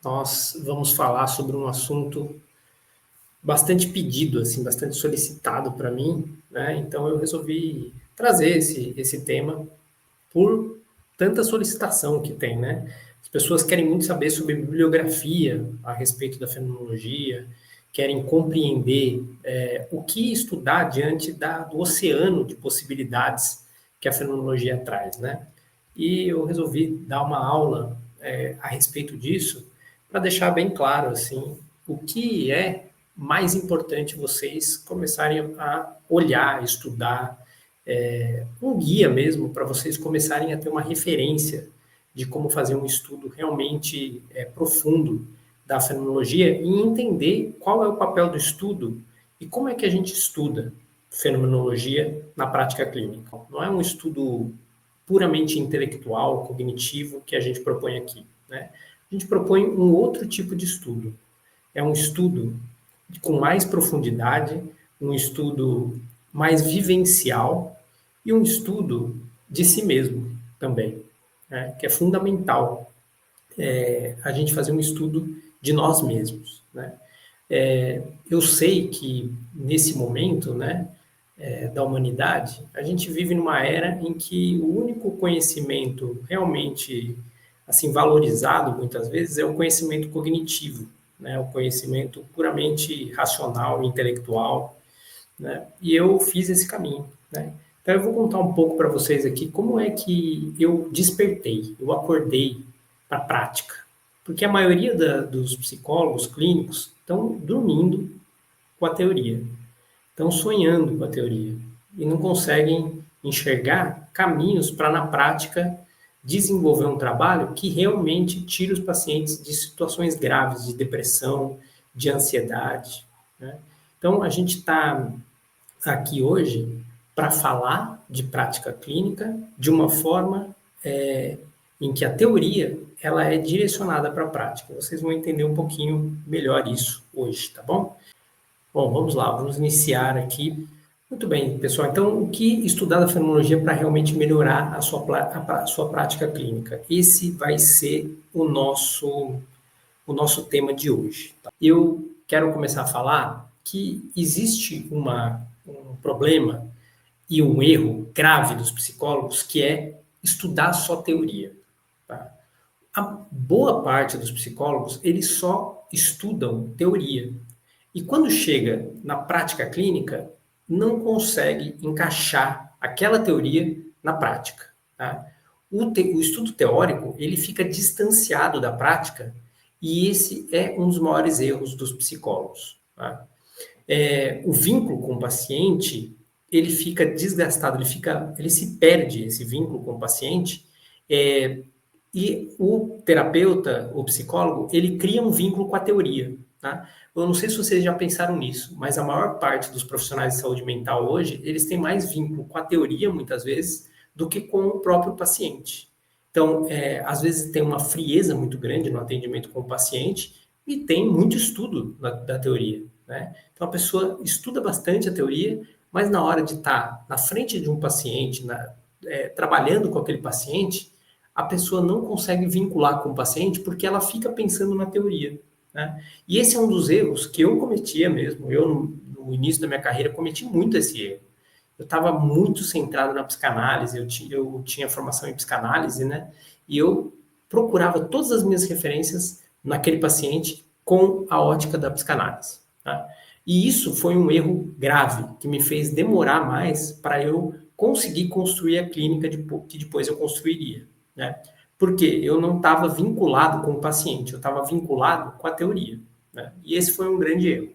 nós vamos falar sobre um assunto bastante pedido, assim, bastante solicitado para mim, né? Então eu resolvi trazer esse tema por tanta solicitação que tem, né? As pessoas querem muito saber sobre bibliografia a respeito da fenomenologia, querem compreender o que estudar diante do oceano de possibilidades que a fenomenologia traz, né? E eu resolvi dar uma aula a respeito disso para deixar bem claro assim o que é mais importante vocês começarem a olhar, estudar, um guia mesmo para vocês começarem a ter uma referência de como fazer um estudo realmente profundo da fenomenologia e entender qual é o papel do estudo e como é que a gente estuda fenomenologia na prática clínica. Não é um estudo puramente intelectual, cognitivo que a gente propõe aqui, né? A gente propõe um outro tipo de estudo. É um estudo com mais profundidade, um estudo mais vivencial e um estudo de si mesmo também, né? Que é fundamental a gente fazer um estudo de nós mesmos, né? Eu sei que nesse momento, né, da humanidade, a gente vive numa era em que o único conhecimento realmente assim valorizado muitas vezes é o conhecimento cognitivo, né, o conhecimento puramente racional, intelectual, né? E eu fiz esse caminho, né? Então eu vou contar um pouco para vocês aqui como é que eu despertei, eu acordei para a prática, porque a maioria dos psicólogos clínicos estão dormindo com a teoria, estão sonhando com a teoria e não conseguem enxergar caminhos para, na prática, desenvolver um trabalho que realmente tire os pacientes de situações graves de depressão, de ansiedade, né? Então, a gente está aqui hoje para falar de prática clínica de uma forma em que a teoria ela é direcionada para a prática. Vocês vão entender um pouquinho melhor isso hoje, tá bom? Bom, vamos lá, vamos iniciar aqui. Muito bem, pessoal. Então, o que estudar da fenomenologia para realmente melhorar a sua prática clínica? Esse vai ser o nosso tema de hoje. Tá? Eu quero começar a falar que existe um problema e um erro grave dos psicólogos que é estudar só teoria. Tá? A boa parte dos psicólogos, eles só estudam teoria. E quando chega na prática clínica, não consegue encaixar aquela teoria na prática. Tá? O estudo teórico, ele fica distanciado da prática e esse é um dos maiores erros dos psicólogos. Tá? O vínculo com o paciente, ele fica desgastado, ele se perde esse vínculo com o paciente, e o terapeuta, o psicólogo, ele cria um vínculo com a teoria, tá? Eu não sei se vocês já pensaram nisso, mas a maior parte dos profissionais de saúde mental hoje, eles têm mais vínculo com a teoria, muitas vezes, do que com o próprio paciente. Então, às vezes tem uma frieza muito grande no atendimento com o paciente e tem muito estudo da teoria, né? Então, a pessoa estuda bastante a teoria, mas na hora de estar na frente de um paciente, trabalhando com aquele paciente, a pessoa não consegue vincular com o paciente porque ela fica pensando na teoria, né? E esse é um dos erros que eu cometia mesmo. Eu, no início da minha carreira, cometi muito esse erro. Eu estava muito centrado na psicanálise, eu tinha formação em psicanálise, né? E eu procurava todas as minhas referências naquele paciente com a ótica da psicanálise, tá? E isso foi um erro grave, que me fez demorar mais para eu conseguir construir a clínica que depois eu construiria, né? Porque eu não estava vinculado com o paciente, eu estava vinculado com a teoria, né? E esse foi um grande erro.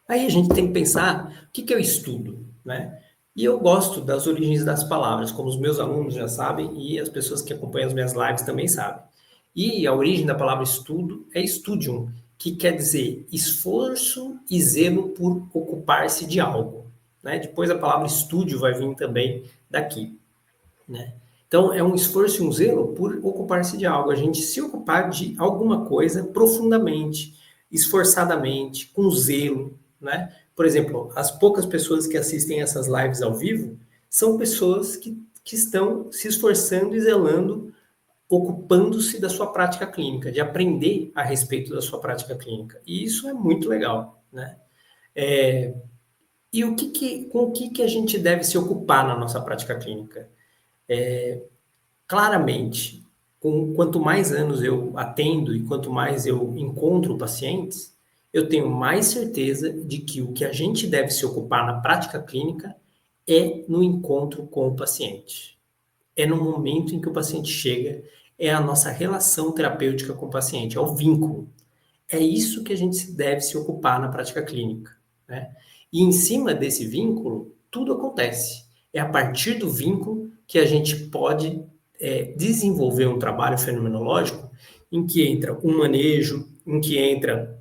Aí a gente tem que pensar o que é o estudo, né? E eu gosto das origens das palavras, como os meus alunos já sabem e as pessoas que acompanham as minhas lives também sabem. E a origem da palavra estudo é studium, que quer dizer esforço e zelo por ocupar-se de algo, né? Depois a palavra estúdio vai vir também daqui, né? Então, é um esforço e um zelo por ocupar-se de algo, a gente se ocupar de alguma coisa profundamente, esforçadamente, com zelo, né? Por exemplo, as poucas pessoas que assistem essas lives ao vivo são pessoas que estão se esforçando e zelando ocupando-se da sua prática clínica, de aprender a respeito da sua prática clínica. E isso é muito legal, né? E com o que a gente deve se ocupar na nossa prática clínica? Claramente, quanto mais anos eu atendo e quanto mais eu encontro pacientes, eu tenho mais certeza de que o que a gente deve se ocupar na prática clínica é no encontro com o paciente. É no momento em que o paciente chega, é a nossa relação terapêutica com o paciente, é o vínculo. É isso que a gente deve se ocupar na prática clínica, né? E em cima desse vínculo, tudo acontece. É a partir do vínculo que a gente pode desenvolver um trabalho fenomenológico em que entra um manejo, em que entra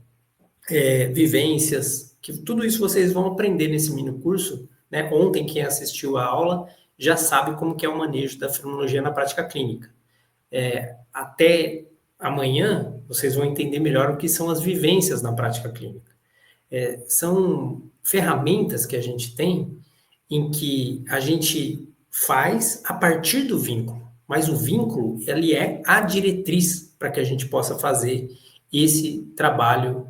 vivências, que tudo isso vocês vão aprender nesse mini curso, né? Ontem, quem assistiu a aula já sabe como que é o manejo da fenomenologia na prática clínica. Até amanhã, vocês vão entender melhor o que são as vivências na prática clínica. São ferramentas que a gente tem em que a gente faz a partir do vínculo, mas o vínculo, ele é a diretriz para que a gente possa fazer esse trabalho,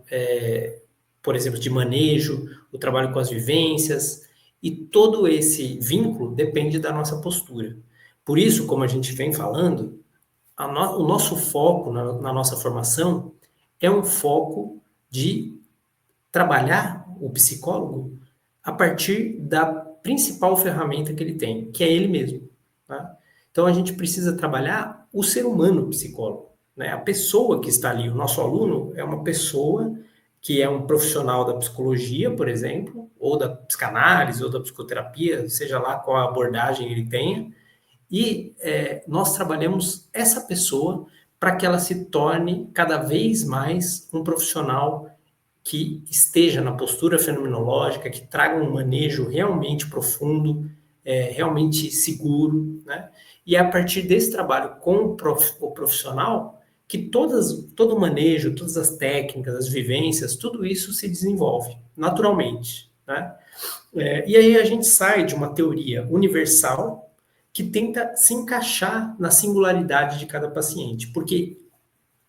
por exemplo, de manejo, o trabalho com as vivências, e todo esse vínculo depende da nossa postura. Por isso, como a gente vem falando, o nosso foco na nossa formação é um foco de trabalhar o psicólogo a partir da principal ferramenta que ele tem, que é ele mesmo. Tá? Então, a gente precisa trabalhar o ser humano psicólogo, né? A pessoa que está ali. O nosso aluno é uma pessoa que é um profissional da psicologia, por exemplo, ou da psicanálise, ou da psicoterapia, seja lá qual abordagem ele tenha, e nós trabalhamos essa pessoa para que ela se torne cada vez mais um profissional que esteja na postura fenomenológica, que traga um manejo realmente profundo, realmente seguro, né? E é a partir desse trabalho com o profissional que todo o manejo, todas as técnicas, as vivências, tudo isso se desenvolve naturalmente, né? E aí a gente sai de uma teoria universal que tenta se encaixar na singularidade de cada paciente, porque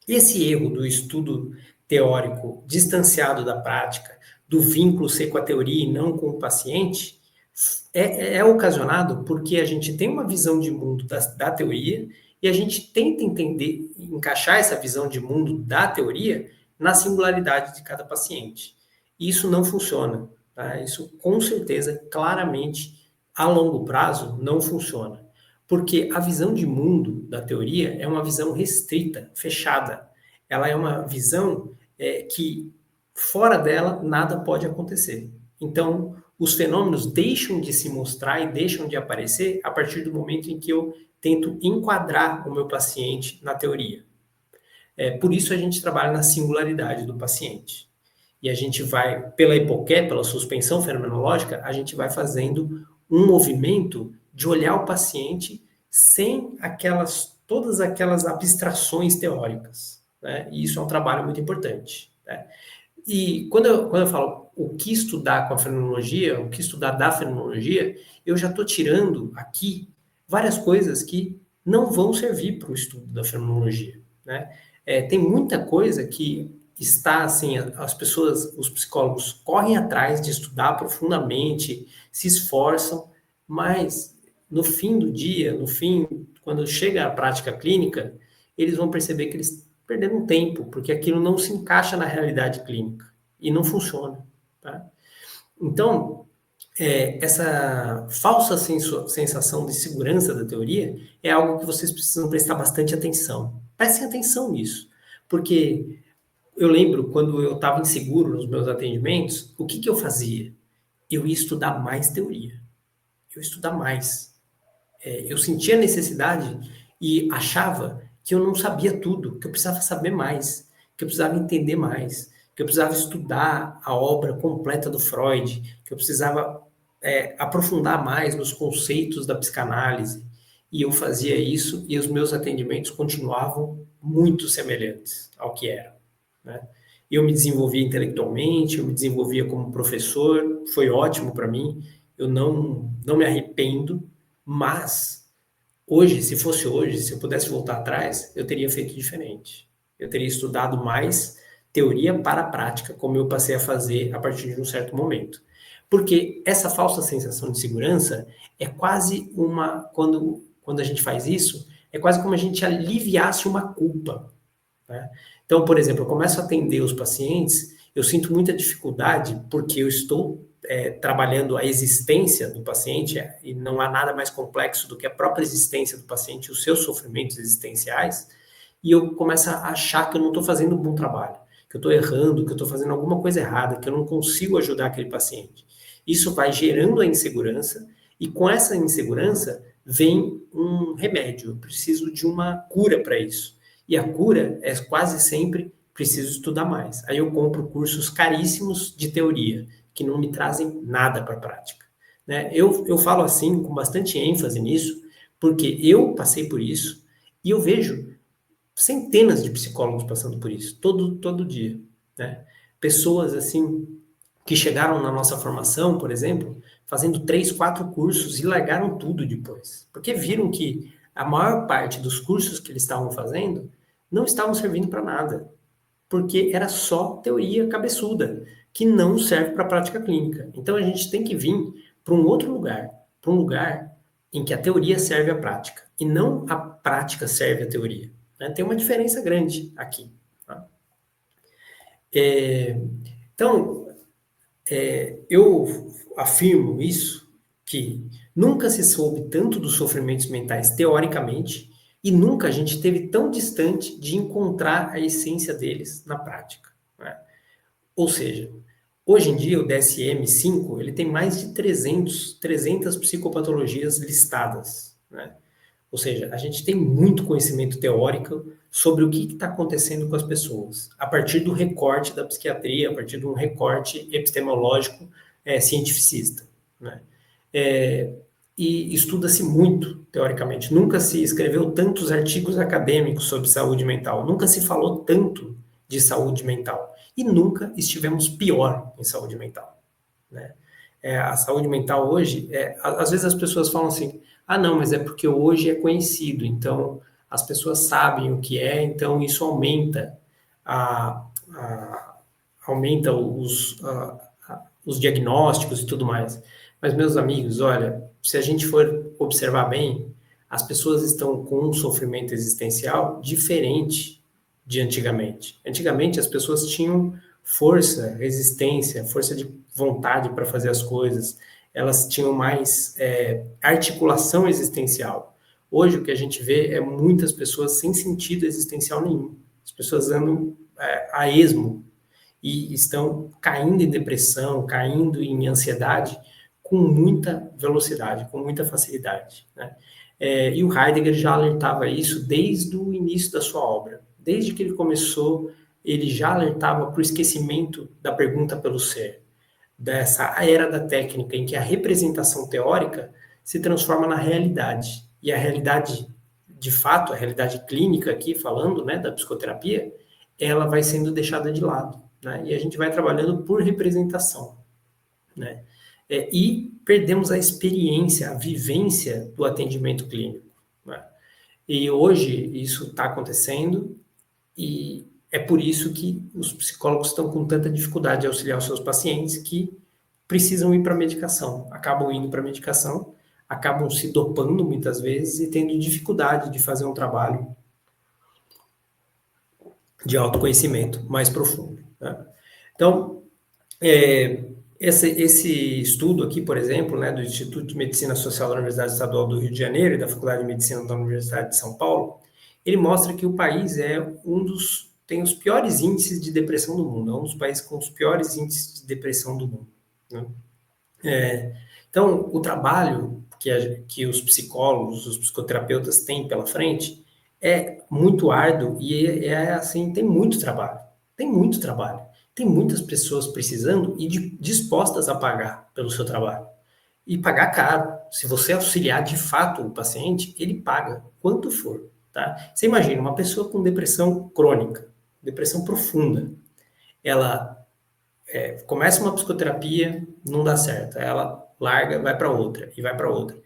esse erro do estudo teórico distanciado da prática, do vínculo ser com a teoria e não com o paciente, é ocasionado porque a gente tem uma visão de mundo da teoria e a gente tenta entender, encaixar essa visão de mundo da teoria na singularidade de cada paciente. E isso não funciona. Tá? Isso, com certeza, claramente, a longo prazo, não funciona. Porque a visão de mundo da teoria é uma visão restrita, fechada. Ela é uma visão que, fora dela, nada pode acontecer. Então, os fenômenos deixam de se mostrar e deixam de aparecer a partir do momento em que eu tento enquadrar o meu paciente na teoria. Por isso a gente trabalha na singularidade do paciente. E a gente vai, pela hipoqué, pela suspensão fenomenológica, a gente vai fazendo um movimento de olhar o paciente sem todas aquelas abstrações teóricas. Né? E isso é um trabalho muito importante. Né? E quando eu falo o que estudar com a fenomenologia, o que estudar da fenomenologia, eu já estou tirando aqui várias coisas que não vão servir para o estudo da fenomenologia. Né? Tem muita coisa que está assim, as pessoas, os psicólogos correm atrás de estudar profundamente, se esforçam, mas no fim do dia, quando chega a prática clínica, eles vão perceber que eles perderam tempo, porque aquilo não se encaixa na realidade clínica e não funciona. Tá? Então, essa falsa sensação de segurança da teoria é algo que vocês precisam prestar bastante atenção. Prestem atenção nisso, porque eu lembro quando eu estava inseguro nos meus atendimentos, o que eu fazia? Eu ia estudar mais teoria. Eu ia estudar mais. Eu sentia necessidade e achava que eu não sabia tudo, que eu precisava saber mais, que eu precisava entender mais, que eu precisava estudar a obra completa do Freud, que eu precisava aprofundar mais nos conceitos da psicanálise. E eu fazia isso e os meus atendimentos continuavam muito semelhantes ao que eram. Né? Eu me desenvolvia intelectualmente, eu me desenvolvia como professor, foi ótimo para mim, eu não me arrependo, mas Hoje, se fosse hoje, se eu pudesse voltar atrás, eu teria feito diferente. Eu teria estudado mais teoria para a prática, como eu passei a fazer a partir de um certo momento. Porque essa falsa sensação de segurança é quase uma. Quando a gente faz isso, é quase como a gente aliviasse uma culpa. Né? Então, por exemplo, eu começo a atender os pacientes, eu sinto muita dificuldade porque eu estou trabalhando a existência do paciente e não há nada mais complexo do que a própria existência do paciente, os seus sofrimentos existenciais, e eu começo a achar que eu não estou fazendo um bom trabalho, que eu estou errando, que eu estou fazendo alguma coisa errada, que eu não consigo ajudar aquele paciente. Isso vai gerando a insegurança, e com essa insegurança vem um remédio. Eu preciso de uma cura para isso. E a cura é quase sempre preciso estudar mais. Aí eu compro cursos caríssimos de teoria, que não me trazem nada para a prática. Né? Eu falo assim, com bastante ênfase nisso, porque eu passei por isso e eu vejo centenas de psicólogos passando por isso, todo dia. Né? Pessoas assim que chegaram na nossa formação, por exemplo, fazendo 3, 4 cursos e largaram tudo depois, porque viram que a maior parte dos cursos que eles estavam fazendo não estavam servindo para nada, porque era só teoria cabeçuda, que não serve para a prática clínica. Então a gente tem que vir para um outro lugar, para um lugar em que a teoria serve à prática, e não a prática serve à teoria. Né? Tem uma diferença grande aqui. Tá? Então, eu afirmo isso, que nunca se soube tanto dos sofrimentos mentais teoricamente e nunca a gente esteve tão distante de encontrar a essência deles na prática. Né? Ou seja, hoje em dia o DSM-5 ele tem mais de 300 psicopatologias listadas. Né? Ou seja, a gente tem muito conhecimento teórico sobre o que está acontecendo com as pessoas, a partir do recorte da psiquiatria, a partir de um recorte epistemológico cientificista. Né? É, e estuda-se muito, teoricamente. Nunca se escreveu tantos artigos acadêmicos sobre saúde mental, nunca se falou tanto de saúde mental. E nunca estivemos pior em saúde mental. Né? A saúde mental hoje, às vezes as pessoas falam assim, ah não, mas é porque hoje é conhecido, então as pessoas sabem o que é, então isso aumenta a, a, aumenta os diagnósticos e tudo mais. Mas meus amigos, olha, se a gente for observar bem, as pessoas estão com um sofrimento existencial diferente de antigamente. Antigamente as pessoas tinham força, resistência, força de vontade para fazer as coisas, elas tinham mais articulação existencial. Hoje o que a gente vê é muitas pessoas sem sentido existencial nenhum. As pessoas andam a esmo e estão caindo em depressão, caindo em ansiedade com muita velocidade, com muita facilidade. Né? E o Heidegger já alertava isso desde o início da sua obra. Desde que ele começou, ele já alertava para o esquecimento da pergunta pelo ser, dessa era da técnica em que a representação teórica se transforma na realidade. E a realidade, de fato, a realidade clínica aqui, falando né, da psicoterapia, ela vai sendo deixada de lado. Né? E a gente vai trabalhando por representação. Né? E perdemos a experiência, a vivência do atendimento clínico. Né? E hoje isso está acontecendo e é por isso que os psicólogos estão com tanta dificuldade de auxiliar os seus pacientes que precisam ir para a medicação, acabam indo para a medicação, acabam se dopando muitas vezes e tendo dificuldade de fazer um trabalho de autoconhecimento mais profundo. Né? Então, esse estudo aqui, por exemplo, né, do Instituto de Medicina Social da Universidade Estadual do Rio de Janeiro e da Faculdade de Medicina da Universidade de São Paulo, ele mostra que o país tem os piores índices de depressão do mundo, é um dos países com os piores índices de depressão do mundo. Né? Então, o trabalho que os psicólogos, os psicoterapeutas têm pela frente é muito árduo e assim, tem muito trabalho. Tem muito trabalho. Tem muitas pessoas precisando e dispostas a pagar pelo seu trabalho. E pagar caro. Se você auxiliar de fato o paciente, ele paga quanto for. Tá? Você imagina uma pessoa com depressão crônica, depressão profunda. Ela começa uma psicoterapia, não dá certo. Ela larga, vai para outra e vai para outra.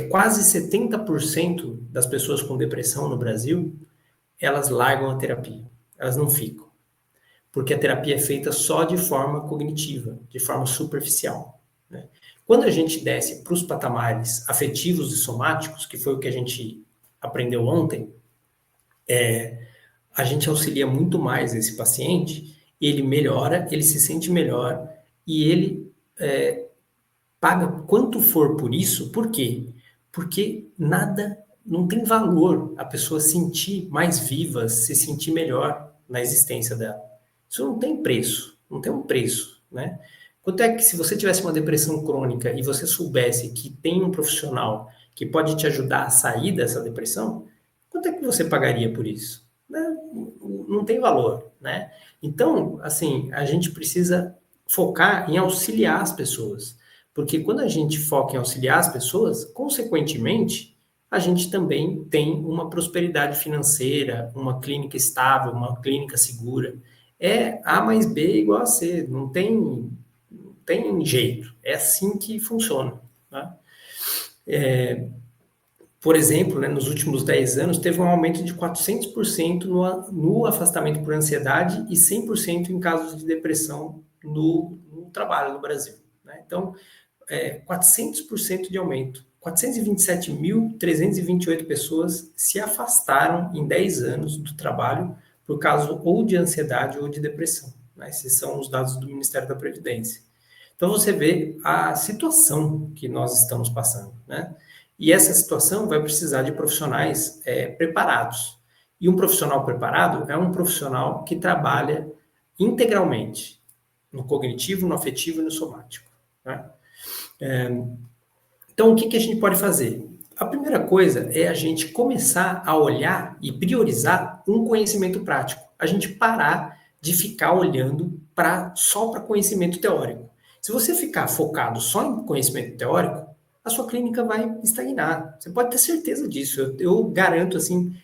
quase 70% das pessoas com depressão no Brasil, elas largam a terapia, elas não ficam, porque a terapia é feita só de forma cognitiva, de forma superficial, né? Quando a gente desce para os patamares afetivos e somáticos, que foi o que a gente aprendeu ontem, a gente auxilia muito mais esse paciente, ele melhora, ele se sente melhor e ele paga quanto for por isso. Por quê? Porque nada, não tem valor a pessoa sentir mais viva, se sentir melhor na existência dela. Isso não tem preço, não tem um preço, né? Quanto é que se você tivesse uma depressão crônica e você soubesse que tem um profissional que pode te ajudar a sair dessa depressão, quanto é que você pagaria por isso? Né? Não tem valor, né? Então, assim, a gente precisa focar em auxiliar as pessoas, porque quando a gente foca em auxiliar as pessoas, consequentemente, a gente também tem uma prosperidade financeira, uma clínica estável, uma clínica segura. É A mais B igual a C, não tem jeito, é assim que funciona, tá? Por exemplo, né, nos últimos 10 anos, teve um aumento de 400% no afastamento por ansiedade e 100% em casos de depressão no trabalho no Brasil, né? Então, 400% de aumento. 427.328 pessoas se afastaram em 10 anos do trabalho por causa ou de ansiedade ou de depressão, né? Esses são os dados do Ministério da Previdência. Então você vê a situação que nós estamos passando, né? E essa situação vai precisar de profissionais preparados. E um profissional preparado é um profissional que trabalha integralmente no cognitivo, no afetivo e no somático, né? Então, o que a gente pode fazer? A primeira coisa é a gente começar a olhar e priorizar um conhecimento prático. A gente parar de ficar olhando só para conhecimento teórico. Se você ficar focado só em conhecimento teórico, a sua clínica vai estagnar. Você pode ter certeza disso. Eu garanto, assim,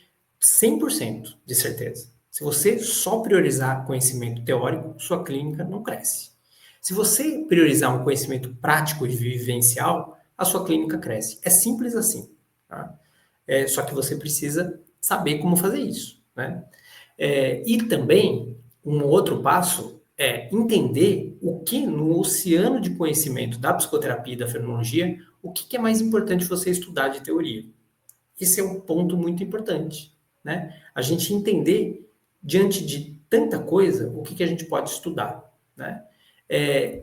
100% de certeza. Se você só priorizar conhecimento teórico, sua clínica não cresce. Se você priorizar um conhecimento prático e vivencial, a sua clínica cresce. É simples assim, tá? Só que você precisa saber como fazer isso, né? E também, um outro passo é entender o que no oceano de conhecimento da psicoterapia e da fenomenologia, o que é mais importante você estudar de teoria. Esse é um ponto muito importante, né? A gente entender, diante de tanta coisa, o que a gente pode estudar, né?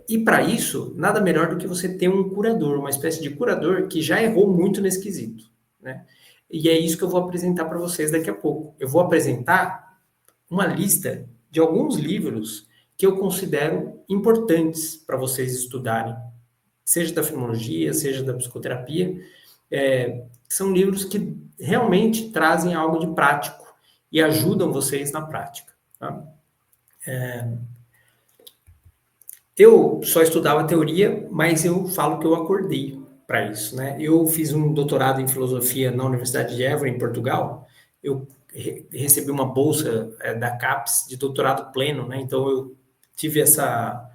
E para isso, nada melhor do que você ter um curador, uma espécie de curador que já errou muito nesse quesito, né? E é isso que eu vou apresentar para vocês daqui a pouco. Eu vou apresentar uma lista de alguns livros que eu considero importantes para vocês estudarem, seja da fenomenologia, seja da psicoterapia. São livros que realmente trazem algo de prático e ajudam vocês na prática, tá? Eu só estudava teoria, mas eu falo que eu acordei para isso, né? Eu fiz um doutorado em filosofia na Universidade de Évora, em Portugal. Eu recebi uma bolsa da CAPES de doutorado pleno, né? Então eu tive essa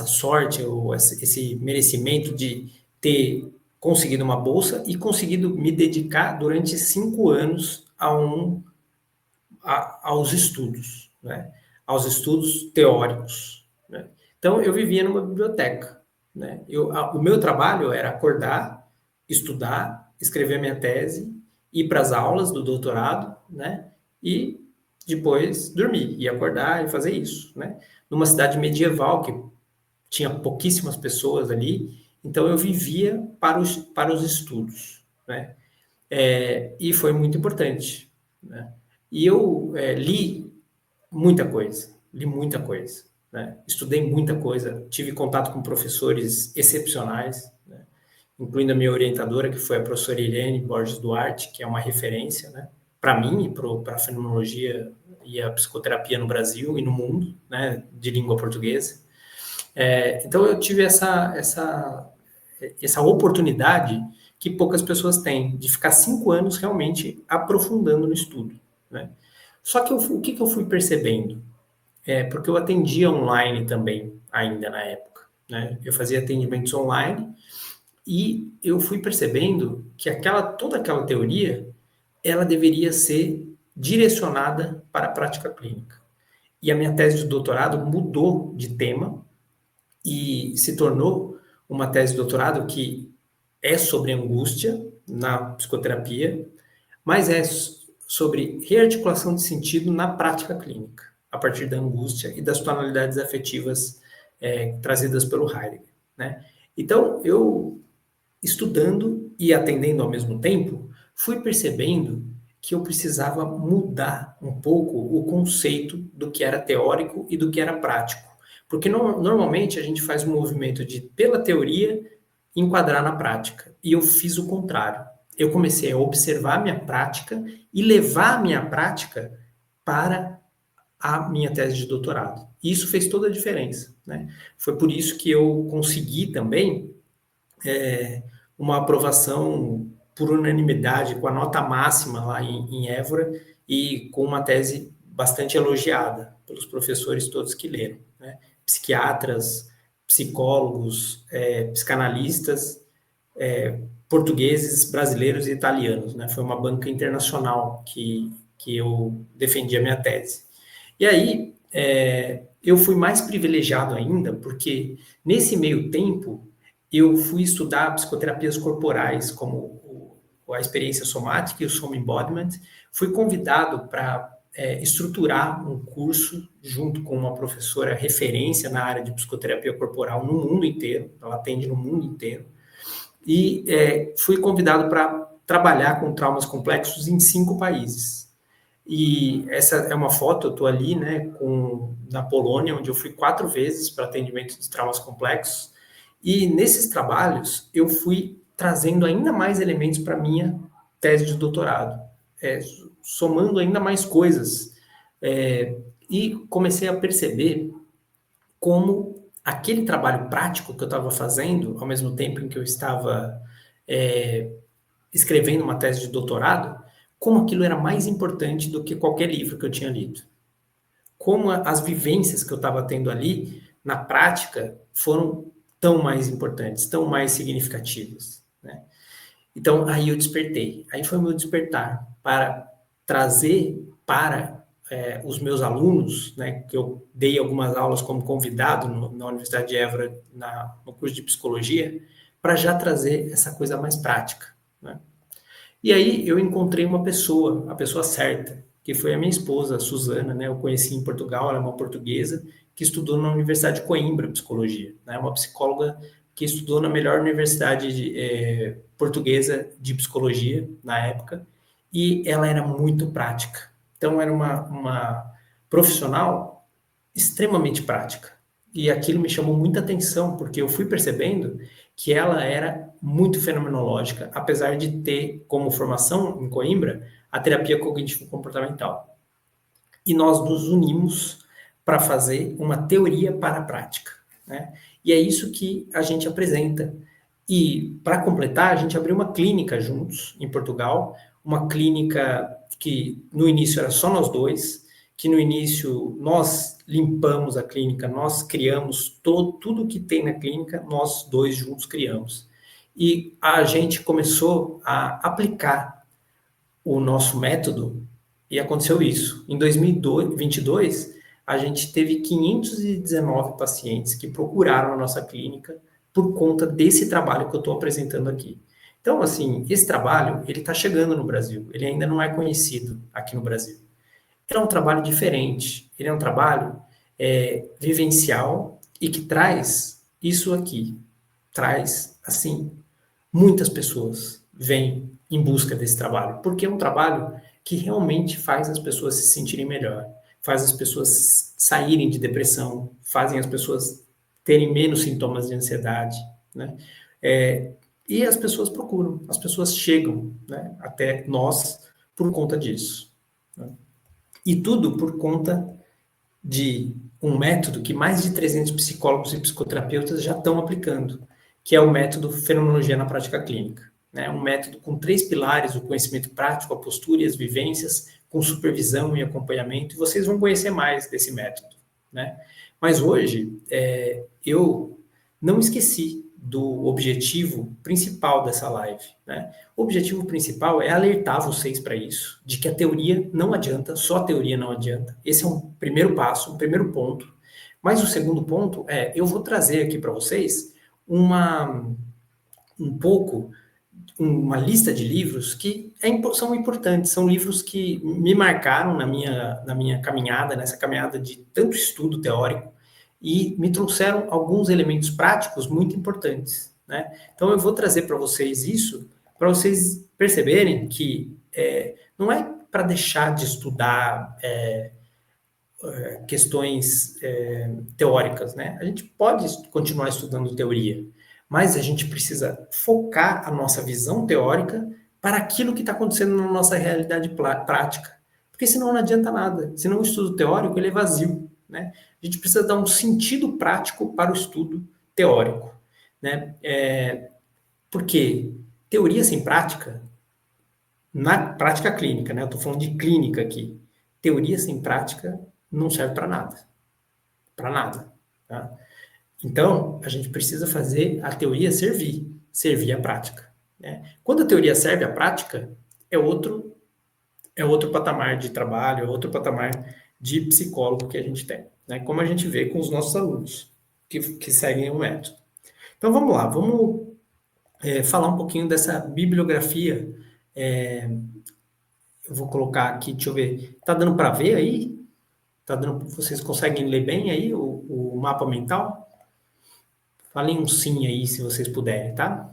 sorte, ou esse merecimento de ter conseguido uma bolsa e conseguido me dedicar durante 5 anos aos estudos, né? Aos estudos teóricos, né? Então, eu vivia numa biblioteca, né? O meu trabalho era acordar, estudar, escrever minha tese, ir para as aulas do doutorado, né? E depois dormir, e acordar e fazer isso, né? Numa cidade medieval que tinha pouquíssimas pessoas ali, então eu vivia para os estudos, né? E foi muito importante, né? E eu li muita coisa, né? Estudei muita coisa, tive contato com professores excepcionais, né? Incluindo a minha orientadora, que foi a professora Irene Borges Duarte, que é uma referência, né? Para mim e para a fenomenologia e a psicoterapia no Brasil e no mundo, né? De língua portuguesa. Então eu tive essa oportunidade que poucas pessoas têm, de ficar 5 anos realmente aprofundando no estudo, né? Só que o que eu fui percebendo? Porque eu atendia online também, ainda na época, né? Eu fazia atendimentos online E eu fui percebendo que toda aquela teoria, ela deveria ser direcionada para a prática clínica. E a minha tese de doutorado mudou de tema e se tornou uma tese de doutorado que é sobre angústia na psicoterapia, mas é sobre rearticulação de sentido na prática clínica, a partir da angústia e das tonalidades afetivas trazidas pelo Heidegger, né? Então, eu, estudando e atendendo ao mesmo tempo, fui percebendo que eu precisava mudar um pouco o conceito do que era teórico e do que era prático. Porque normalmente a gente faz um movimento de, pela teoria, enquadrar na prática. E eu fiz o contrário. Eu comecei a observar a minha prática e levar a minha prática para a minha tese de doutorado. E isso fez toda a diferença, né? Foi por isso que eu consegui também uma aprovação por unanimidade, com a nota máxima lá em Évora e com uma tese bastante elogiada pelos professores todos que leram, né? Psiquiatras, psicólogos, psicanalistas, portugueses, brasileiros e italianos, né? Foi uma banca internacional que eu defendi a minha tese. E aí, eu fui mais privilegiado ainda, porque nesse meio tempo, eu fui estudar psicoterapias corporais, como a experiência somática e o Soma Embodiment. Fui convidado para estruturar um curso junto com uma professora referência na área de psicoterapia corporal no mundo inteiro, ela atende no mundo inteiro, e fui convidado para trabalhar com traumas complexos em 5 países. E essa é uma foto, eu estou ali, né, na Polônia, onde eu fui 4 vezes para atendimento de traumas complexos, e nesses trabalhos eu fui trazendo ainda mais elementos para a minha tese de doutorado, somando ainda mais coisas, e comecei a perceber como aquele trabalho prático que eu estava fazendo, ao mesmo tempo em que eu estava escrevendo uma tese de doutorado, como aquilo era mais importante do que qualquer livro que eu tinha lido. Como as vivências que eu estava tendo ali, na prática, foram tão mais importantes, tão mais significativas, né? Então, aí eu despertei. Aí foi o meu despertar para trazer para os meus alunos, né, que eu dei algumas aulas como convidado na Universidade de Évora, no curso de psicologia, para já trazer essa coisa mais prática, né? E aí eu encontrei uma pessoa, a pessoa certa, que foi a minha esposa, a Suzana, né? Eu conheci em Portugal, ela é uma portuguesa, que estudou na Universidade de Coimbra Psicologia, né? Uma psicóloga que estudou na melhor universidade portuguesa de psicologia na época, e ela era muito prática. Então era uma profissional extremamente prática. E aquilo me chamou muita atenção, porque eu fui percebendo que ela era muito fenomenológica, apesar de ter como formação em Coimbra a terapia cognitivo-comportamental. E nós nos unimos para fazer uma teoria para a prática, né? E é isso que a gente apresenta. E, para completar, a gente abriu uma clínica juntos, em Portugal, uma clínica que no início era só nós dois, que no início nós limpamos a clínica, nós criamos tudo que tem na clínica, nós dois juntos criamos. E a gente começou a aplicar o nosso método e aconteceu isso. Em 2022, a gente teve 519 pacientes que procuraram a nossa clínica por conta desse trabalho que eu estou apresentando aqui. Então, assim, esse trabalho, ele está chegando no Brasil, ele ainda não é conhecido aqui no Brasil. Ele é um trabalho diferente, ele é um trabalho vivencial e que traz isso aqui, traz, assim, muitas pessoas vêm em busca desse trabalho, porque é um trabalho que realmente faz as pessoas se sentirem melhor, faz as pessoas saírem de depressão, fazem as pessoas terem menos sintomas de ansiedade, né? E as pessoas procuram, as pessoas chegam, né, até nós por conta disso, né? E tudo por conta de um método que mais de 300 psicólogos e psicoterapeutas já estão aplicando, que é o método Fenomenologia na Prática Clínica, né? Um método com 3 pilares: o conhecimento prático, a postura e as vivências, com supervisão e acompanhamento, e vocês vão conhecer mais desse método, né? Mas hoje, eu não esqueci do objetivo principal dessa live, né? O objetivo principal é alertar vocês para isso, de que a teoria não adianta, só a teoria não adianta. Esse é um primeiro passo, um primeiro ponto. Mas o segundo ponto é, eu vou trazer aqui para vocês uma lista de livros que são importantes, são livros que me marcaram na minha caminhada, nessa caminhada de tanto estudo teórico, e me trouxeram alguns elementos práticos muito importantes, né? Então eu vou trazer para vocês isso, para vocês perceberem que não é para deixar de estudar questões teóricas, né? A gente pode continuar estudando teoria, mas a gente precisa focar a nossa visão teórica para aquilo que está acontecendo na nossa realidade prática, porque senão não adianta nada. Senão o estudo teórico ele é vazio, né? A gente precisa dar um sentido prático para o estudo teórico, né? Porque teoria sem prática, na prática clínica, né? Eu estou falando de clínica aqui. Teoria sem prática não serve para nada. Para nada. Tá? Então, a gente precisa fazer a teoria servir a prática. Né? Quando a teoria serve à prática, é outro patamar de trabalho, é outro patamar de psicólogo que a gente tem. Né? Como a gente vê com os nossos alunos que seguem o método. Então, vamos lá. Vamos falar um pouquinho dessa bibliografia. Eu vou colocar aqui, deixa eu ver. Tá dando para ver aí? Vocês conseguem ler bem aí o mapa mental? Falem um sim aí, se vocês puderem, tá?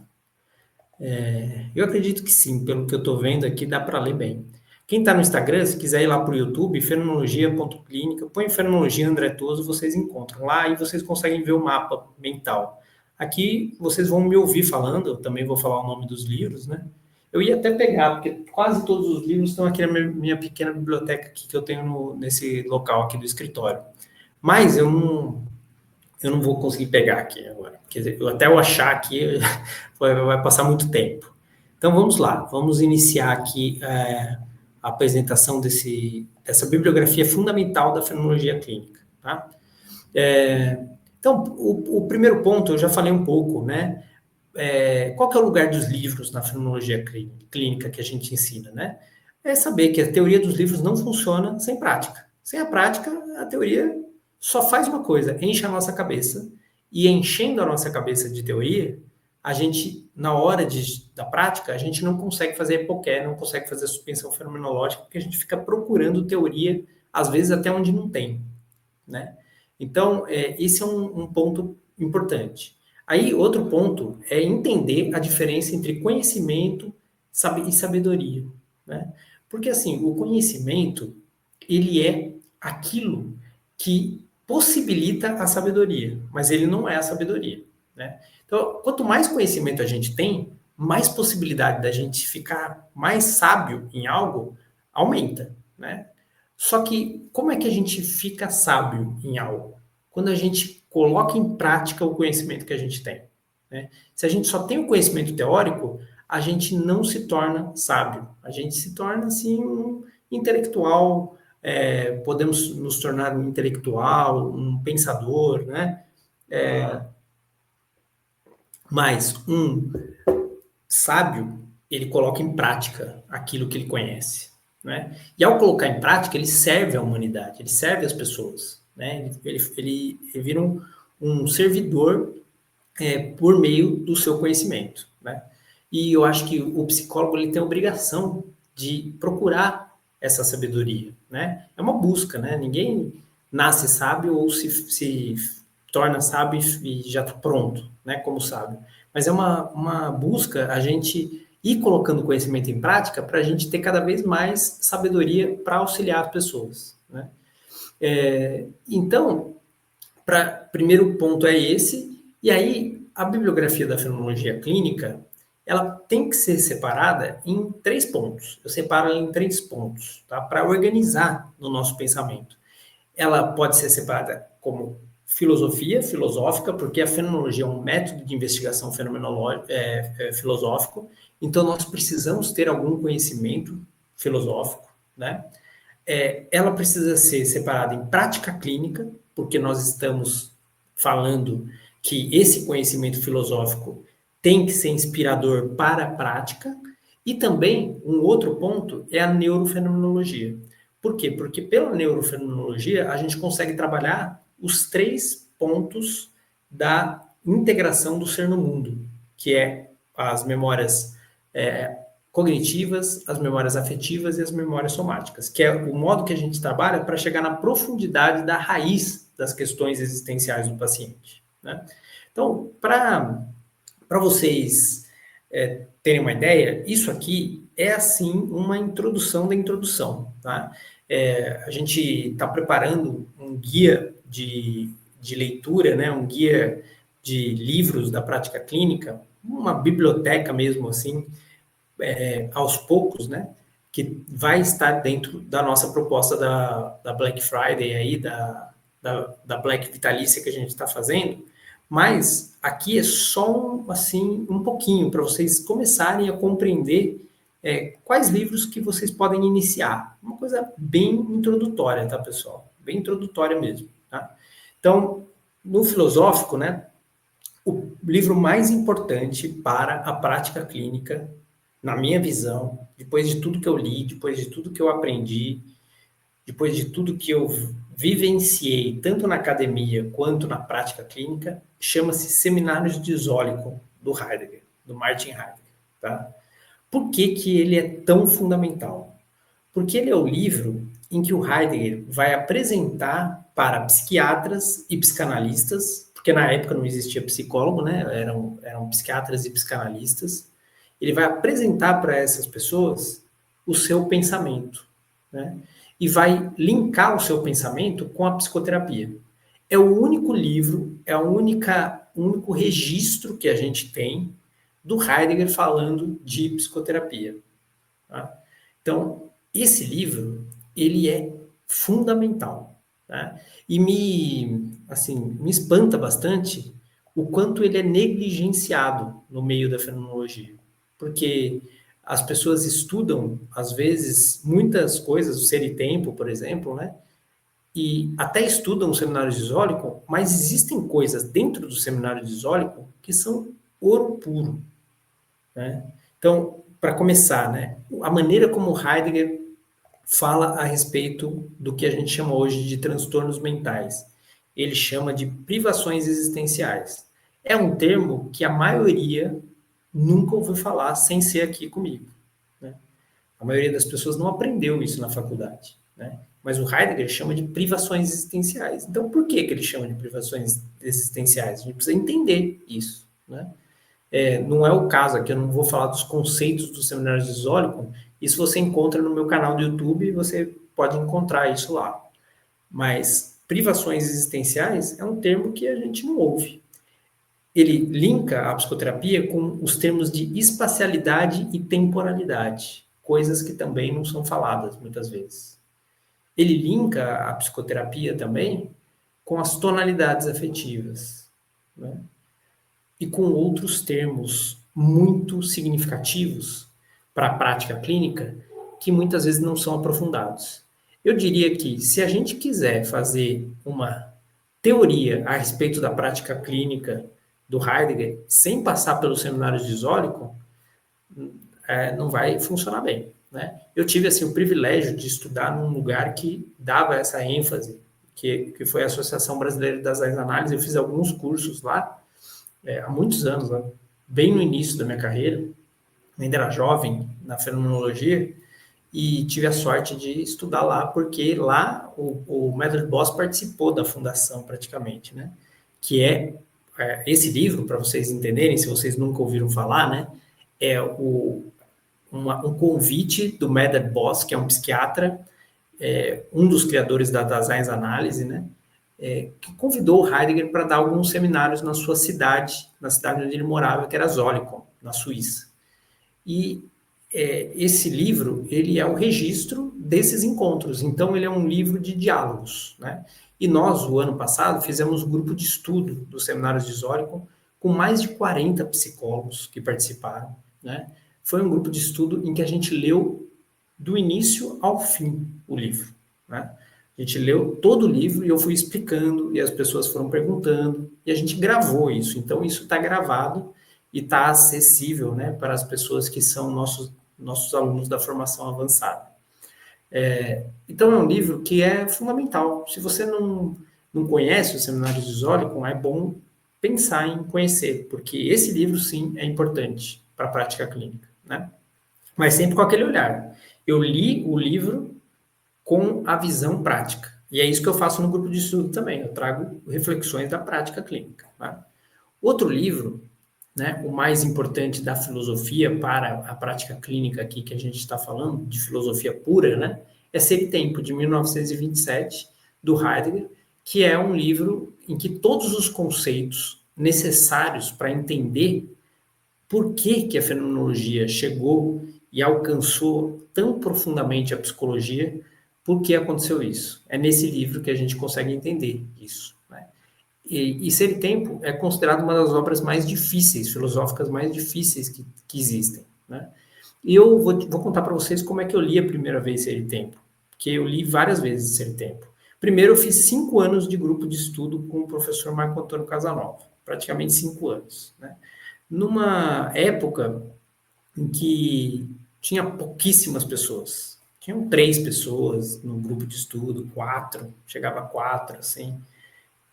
Eu acredito que sim, pelo que eu estou vendo aqui, dá para ler bem. Quem está no Instagram, se quiser ir lá para o YouTube, fenomenologia.clínica, põe Fenomenologia André Toso, vocês encontram lá e vocês conseguem ver o mapa mental. Aqui vocês vão me ouvir falando, eu também vou falar o nome dos livros, né? Eu ia até pegar, porque quase todos os livros estão aqui na minha pequena biblioteca aqui que eu tenho nesse local aqui do escritório. Mas eu não vou conseguir pegar aqui agora. Quer dizer, até eu achar aqui vai passar muito tempo. Então vamos lá, vamos iniciar aqui a apresentação dessa bibliografia fundamental da fenomenologia clínica. Tá? Então, o primeiro ponto, eu já falei um pouco, né? Qual que é o lugar dos livros na fenomenologia clínica que a gente ensina, né? É saber que a teoria dos livros não funciona sem prática. Sem a prática, a teoria só faz uma coisa, enche a nossa cabeça, e enchendo a nossa cabeça de teoria, a gente, na hora da prática, a gente não consegue fazer hipoqué, não consegue fazer suspensão fenomenológica, porque a gente fica procurando teoria, às vezes até onde não tem, né? Então, esse é um ponto importante. Aí, outro ponto é entender a diferença entre conhecimento e sabedoria, né? Porque, assim, o conhecimento, ele é aquilo que possibilita a sabedoria, mas ele não é a sabedoria, né? Então, quanto mais conhecimento a gente tem, mais possibilidade da gente ficar mais sábio em algo aumenta, né? Só que como é que a gente fica sábio em algo? Quando a gente coloca em prática o conhecimento que a gente tem, né? Se a gente só tem o conhecimento teórico, a gente não se torna sábio. A gente se torna, assim, um intelectual. Podemos nos tornar um intelectual, um pensador, né? Mas um sábio, ele coloca em prática aquilo que ele conhece, né? E ao colocar em prática, ele serve à humanidade, ele serve às pessoas, né? Ele vira um servidor por meio do seu conhecimento, né? E eu acho que o psicólogo ele tem a obrigação de procurar essa sabedoria, né? É uma busca, né? Ninguém nasce sábio ou se torna sábio e já está pronto, né? Como sábio. Mas é uma busca a gente ir colocando conhecimento em prática para a gente ter cada vez mais sabedoria para auxiliar as pessoas, né? Então, primeiro ponto é esse, e aí a bibliografia da fenomenologia clínica, ela tem que ser separada em 3 pontos. Eu separo ela em 3 pontos, tá? Para organizar no nosso pensamento. Ela pode ser separada como filosófica, porque a fenomenologia é um método de investigação filosófico, então nós precisamos ter algum conhecimento filosófico, né? Ela precisa ser separada em prática clínica, porque nós estamos falando que esse conhecimento filosófico tem que ser inspirador para a prática, e também um outro ponto é a neurofenomenologia. Por quê? Porque pela neurofenomenologia a gente consegue trabalhar os 3 pontos da integração do ser no mundo, que é as memórias cognitivas, as memórias afetivas e as memórias somáticas, que é o modo que a gente trabalha para chegar na profundidade da raiz das questões existenciais do paciente, né? Então, para vocês terem uma ideia, isso aqui é, assim, uma introdução da introdução, tá? A gente está preparando um guia de leitura, né? Um guia de livros da prática clínica, uma biblioteca mesmo, assim, aos poucos, né? Que vai estar dentro da nossa proposta da Black Friday, aí, da Black Vitalícia que a gente está fazendo, mas aqui é só assim, um pouquinho para vocês começarem a compreender quais livros que vocês podem iniciar. Uma coisa bem introdutória, tá, pessoal? Bem introdutória mesmo, tá? Então, no filosófico, né, o livro mais importante para a prática clínica, na minha visão, depois de tudo que eu li, depois de tudo que eu aprendi, depois de tudo que eu vivenciei, tanto na academia quanto na prática clínica, chama-se Seminários de Zólico, do Heidegger, do Martin Heidegger. Tá? Por que que ele é tão fundamental? Porque ele é o livro em que o Heidegger vai apresentar para psiquiatras e psicanalistas, porque na época não existia psicólogo, né? Eram psiquiatras e psicanalistas. Ele vai apresentar para essas pessoas o seu pensamento, né? E vai linkar o seu pensamento com a psicoterapia. É o único livro, é o único registro que a gente tem do Heidegger falando de psicoterapia. Tá? Então, esse livro, ele é fundamental. Tá? E me espanta bastante o quanto ele é negligenciado no meio da fenomenologia. Porque as pessoas estudam, às vezes, muitas coisas, o Ser e Tempo, por exemplo, né? E até estudam os seminários de Zólico, mas existem coisas dentro do seminário de Zólico que são ouro puro, né? Então, para começar, né, a maneira como Heidegger fala a respeito do que a gente chama hoje de transtornos mentais. Ele chama de privações existenciais. É um termo que a maioria nunca ouviu falar sem ser aqui comigo, né? A maioria das pessoas não aprendeu isso na faculdade, né? Mas o Heidegger chama de privações existenciais. Então, por que ele chama de privações existenciais? A gente precisa entender isso, né? Não é o caso aqui, eu não vou falar dos conceitos dos seminários de Zólico, isso você encontra no meu canal do YouTube, você pode encontrar isso lá. Mas privações existenciais é um termo que a gente não ouve. Ele linka a psicoterapia com os termos de espacialidade e temporalidade, coisas que também não são faladas muitas vezes. Ele linka a psicoterapia também com as tonalidades afetivas, né? E com outros termos muito significativos para a prática clínica que muitas vezes não são aprofundados. Eu diria que se a gente quiser fazer uma teoria a respeito da prática clínica do Heidegger sem passar pelos seminários de Zólico, não vai funcionar bem, né? Eu tive assim o privilégio de estudar num lugar que dava essa ênfase, que foi a Associação Brasileira das Análises. Eu fiz alguns cursos lá, há muitos anos, né? Bem no início da minha carreira, ainda era jovem na fenomenologia, e tive a sorte de estudar lá, porque lá o Medard Boss participou da fundação praticamente, né? Que esse livro, para vocês entenderem, se vocês nunca ouviram falar, né? É um convite do Medard Boss, que é um psiquiatra, um dos criadores da Daseins Análise, né? Que convidou o Heidegger para dar alguns seminários na sua cidade, na cidade onde ele morava, que era Zolikon, na Suíça. E esse livro, ele é o registro desses encontros. Então, ele é um livro de diálogos, né? E nós, o ano passado, fizemos um grupo de estudo dos seminários de Zolikon, com mais de 40 psicólogos que participaram, né? Foi um grupo de estudo em que a gente leu do início ao fim o livro, né? A gente leu todo o livro e eu fui explicando, e as pessoas foram perguntando, e a gente gravou isso. Então, isso está gravado e está acessível, né, para as pessoas que são nossos alunos da formação avançada. Então, é um livro que é fundamental. Se você não conhece o Seminário de Zolicon, é bom pensar em conhecer, porque esse livro, sim, é importante para a prática clínica, né? Mas sempre com aquele olhar. Eu li o livro com a visão prática. E é isso que eu faço no grupo de estudo também. Eu trago reflexões da prática clínica. Tá? Outro livro, né, o mais importante da filosofia para a prática clínica aqui que a gente está falando, de filosofia pura, né, é Ser e Tempo, de 1927, do Heidegger, que é um livro em que todos os conceitos necessários para entender por que a fenomenologia chegou e alcançou tão profundamente a psicologia, por que aconteceu isso. É nesse livro que a gente consegue entender isso. Né? E Ser e Tempo é considerado uma das obras mais difíceis, filosóficas mais difíceis que existem. Né? E eu vou contar para vocês como é que eu li a primeira vez Ser e Tempo, porque eu li várias vezes Ser e Tempo. Primeiro, eu fiz 5 anos de grupo de estudo com o professor Marco Antônio Casanova, praticamente 5 anos. Né? Numa época em que tinha pouquíssimas pessoas. Tinham 3 pessoas no grupo de estudo, 4, chegava a 4, assim.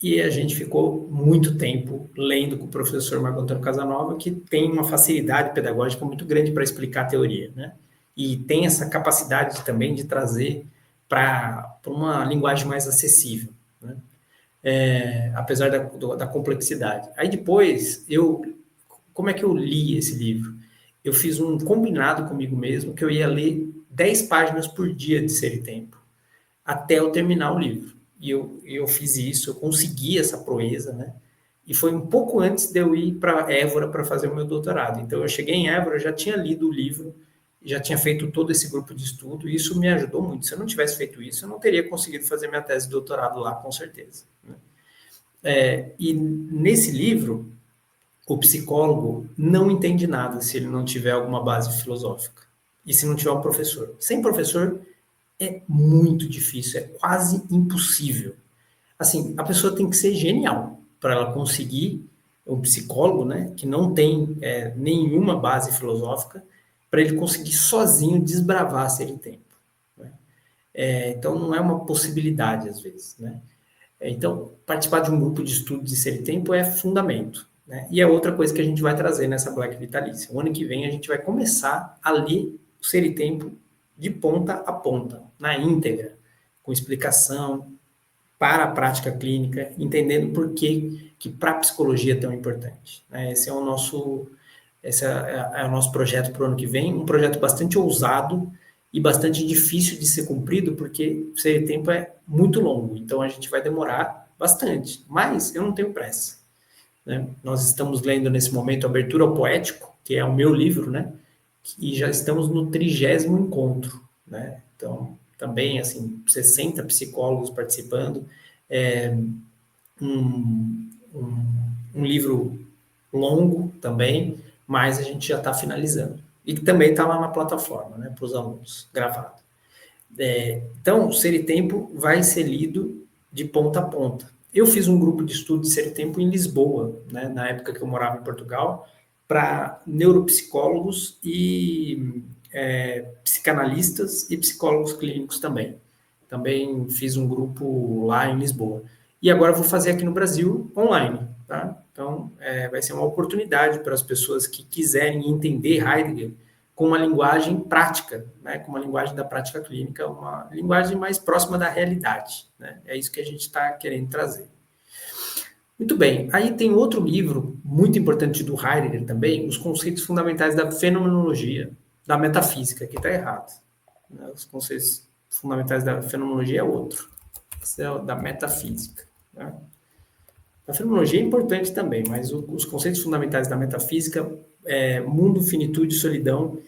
E a gente ficou muito tempo lendo com o professor Marco Antônio Casanova, que tem uma facilidade pedagógica muito grande para explicar a teoria, né? E tem essa capacidade também de trazer para uma linguagem mais acessível, né? Apesar da complexidade. Aí depois, como é que eu li esse livro? Eu fiz um combinado comigo mesmo que eu ia ler 10 páginas por dia de Ser e Tempo, até eu terminar o livro. E eu fiz isso, eu consegui essa proeza, né? E foi um pouco antes de eu ir para Évora para fazer o meu doutorado. Então, eu cheguei em Évora, eu já tinha lido o livro, já tinha feito todo esse grupo de estudo, e isso me ajudou muito. Se eu não tivesse feito isso, eu não teria conseguido fazer minha tese de doutorado lá, com certeza. Né? E nesse livro, o psicólogo não entende nada se ele não tiver alguma base filosófica. E se não tiver um professor. Sem professor, é muito difícil, é quase impossível. Assim, a pessoa tem que ser genial para ela conseguir, um psicólogo, né, que não tem nenhuma base filosófica, para ele conseguir sozinho desbravar Ser e Tempo. Né? Então, não é uma possibilidade, às vezes. Né? Então, participar de um grupo de estudo de Ser e Tempo é fundamento. Né? E é outra coisa que a gente vai trazer nessa Black Vitalícia. O ano que vem a gente vai começar a ler o Ser e Tempo de ponta a ponta, na íntegra, com explicação para a prática clínica, entendendo por que para a psicologia é tão importante. Né? Esse é o nosso projeto para o ano que vem, um projeto bastante ousado e bastante difícil de ser cumprido, porque o Ser e Tempo é muito longo, então a gente vai demorar bastante, mas eu não tenho pressa. Né? Nós estamos lendo nesse momento Abertura ao Poético, que é o meu livro, né? E já estamos no 30º encontro. Né? Então, também, assim, 60 psicólogos participando, um, um, um livro longo também, mas a gente já está finalizando. E que também está lá na plataforma, né, para os alunos, gravado. Então, Ser e Tempo vai ser lido de ponta a ponta. Eu fiz um grupo de estudo de Ser e Tempo em Lisboa, né, na época que eu morava em Portugal, para neuropsicólogos e psicanalistas e psicólogos clínicos também. Também fiz um grupo lá em Lisboa. E agora vou fazer aqui no Brasil, online. Tá? Então, vai ser uma oportunidade para as pessoas que quiserem entender Heidegger com uma linguagem prática, né? Com uma linguagem da prática clínica, uma linguagem mais próxima da realidade. Né? É isso que a gente está querendo trazer. Muito bem, aí tem outro livro muito importante do Heidegger também, Os Conceitos Fundamentais da Fenomenologia, da Metafísica, que está errado. Né? Os conceitos fundamentais da fenomenologia é outro. Esse é o da metafísica. Né? A fenomenologia é importante também, mas os conceitos fundamentais da metafísica, Mundo, Finitude e Solidão,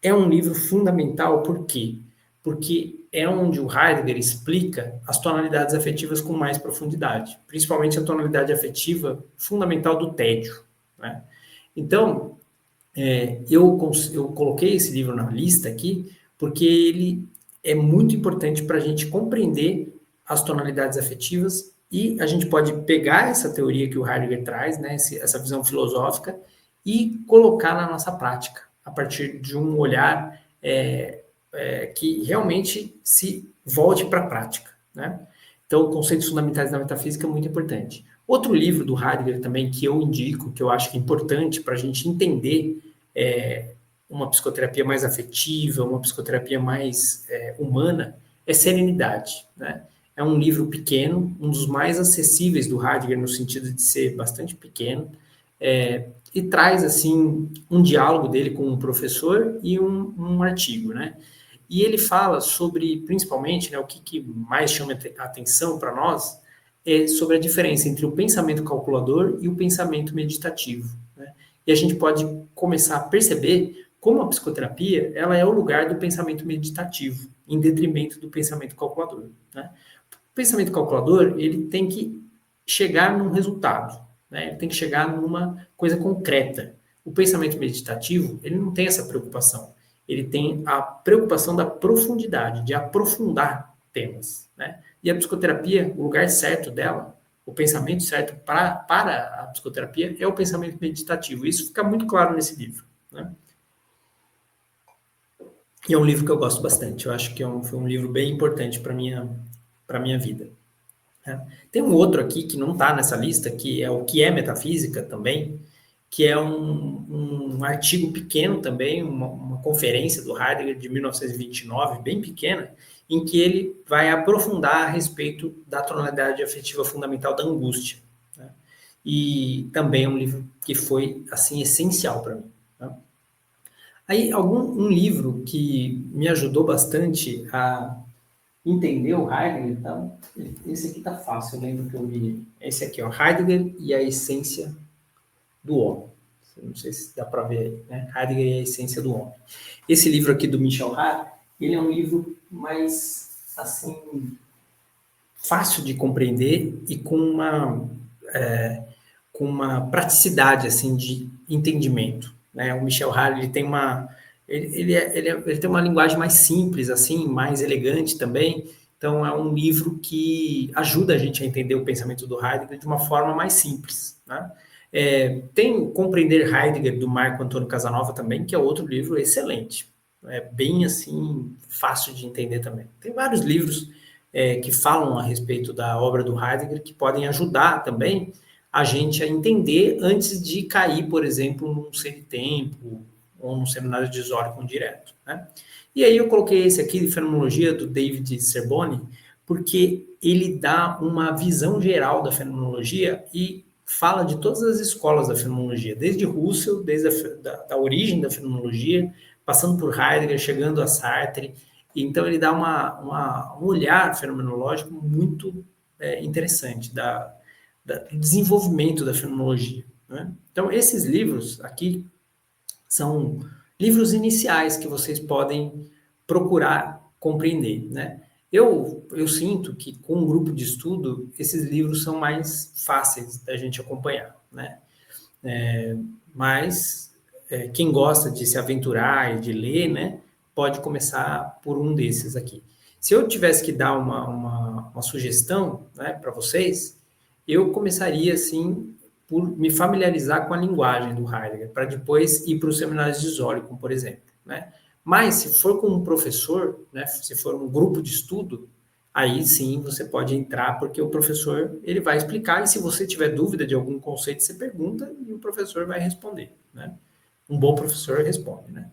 é um livro fundamental, por quê? Porque é onde o Heidegger explica as tonalidades afetivas com mais profundidade, principalmente a tonalidade afetiva fundamental do tédio. Né? Então, eu coloquei esse livro na lista aqui, porque ele é muito importante para a gente compreender as tonalidades afetivas, e a gente pode pegar essa teoria que o Heidegger traz, né, essa visão filosófica, e colocar na nossa prática, a partir de um olhar que realmente se volte para a prática, né? Então, conceitos fundamentais da metafísica é muito importante. Outro livro do Heidegger também que eu indico, que eu acho que é importante para a gente entender uma psicoterapia mais afetiva, uma psicoterapia mais humana, é Serenidade, né? É um livro pequeno, um dos mais acessíveis do Heidegger, no sentido de ser bastante pequeno, e traz, assim, um diálogo dele com um professor e um artigo, né? E ele fala sobre, principalmente, né, o que mais chama a atenção para nós é sobre a diferença entre o pensamento calculador e o pensamento meditativo, né? E a gente pode começar a perceber como a psicoterapia ela é o lugar do pensamento meditativo, em detrimento do pensamento calculador, né? O pensamento calculador ele tem que chegar num resultado, né? Ele tem que chegar numa coisa concreta. O pensamento meditativo ele não tem essa preocupação. Ele tem a preocupação da profundidade, de aprofundar temas, né? E a psicoterapia, o lugar certo dela, o pensamento certo para a psicoterapia é o pensamento meditativo. Isso fica muito claro nesse livro, né? E é um livro que eu gosto bastante. Eu acho que foi um livro bem importante para minha vida, né? Tem um outro aqui que não está nessa lista, que é o que é metafísica também, que é um artigo pequeno também, uma conferência do Heidegger de 1929, bem pequena, em que ele vai aprofundar a respeito da tonalidade afetiva fundamental da angústia, né? E também é um livro que foi, assim, essencial para mim, né? Aí, um livro que me ajudou bastante a entender o Heidegger, então, esse aqui tá fácil, eu lembro que eu li esse aqui, ó, Heidegger e a Essência do Homem. Não sei se dá para ver aí, né? Heidegger e a Essência do Homem. Esse livro aqui do Michel Hart, ele é um livro mais, assim, fácil de compreender e com uma praticidade, assim, de entendimento, né? O Michel Hart, ele tem ele tem uma linguagem mais simples, assim, mais elegante também. Então, é um livro que ajuda a gente a entender o pensamento do Heidegger de uma forma mais simples, né? Tem Compreender Heidegger, do Marco Antônio Casanova também, que é outro livro excelente. É bem, assim, fácil de entender também. Tem vários livros que falam a respeito da obra do Heidegger que podem ajudar também a gente a entender antes de cair, por exemplo, num semitempo ou num seminário de Zórico direto, né? E aí eu coloquei esse aqui de Fenomenologia, do David Serboni, porque ele dá uma visão geral da fenomenologia e fala de todas as escolas da fenomenologia, desde Husserl, desde da origem da fenomenologia, passando por Heidegger, chegando a Sartre. Então ele dá um olhar fenomenológico muito interessante do desenvolvimento da fenomenologia, né? Então esses livros aqui são livros iniciais que vocês podem procurar compreender, né? Eu sinto que com um grupo de estudo, esses livros são mais fáceis da gente acompanhar, né? Mas quem gosta de se aventurar e de ler, né, pode começar por um desses aqui. Se eu tivesse que dar uma sugestão, né, para vocês, eu começaria, assim, por me familiarizar com a linguagem do Heidegger, para depois ir para os seminários de Zólico, por exemplo, né? Mas, se for com um professor, né, se for um grupo de estudo, aí sim você pode entrar, porque o professor ele vai explicar, e se você tiver dúvida de algum conceito, você pergunta e o professor vai responder, né? Um bom professor responde, né?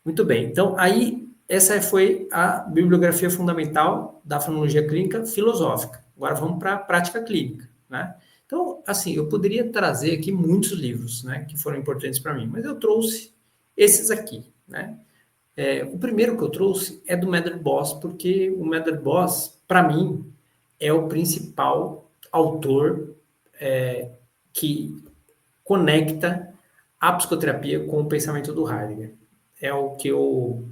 Muito bem, então aí essa foi a bibliografia fundamental da fenomenologia clínica filosófica. Agora vamos para a prática clínica, né? Então, assim, eu poderia trazer aqui muitos livros, né, que foram importantes para mim, mas eu trouxe esses aqui, né? O primeiro que eu trouxe é do Medler-Boss, porque o Medler-Boss, para mim, é o principal autor que conecta a psicoterapia com o pensamento do Heidegger. É o que eu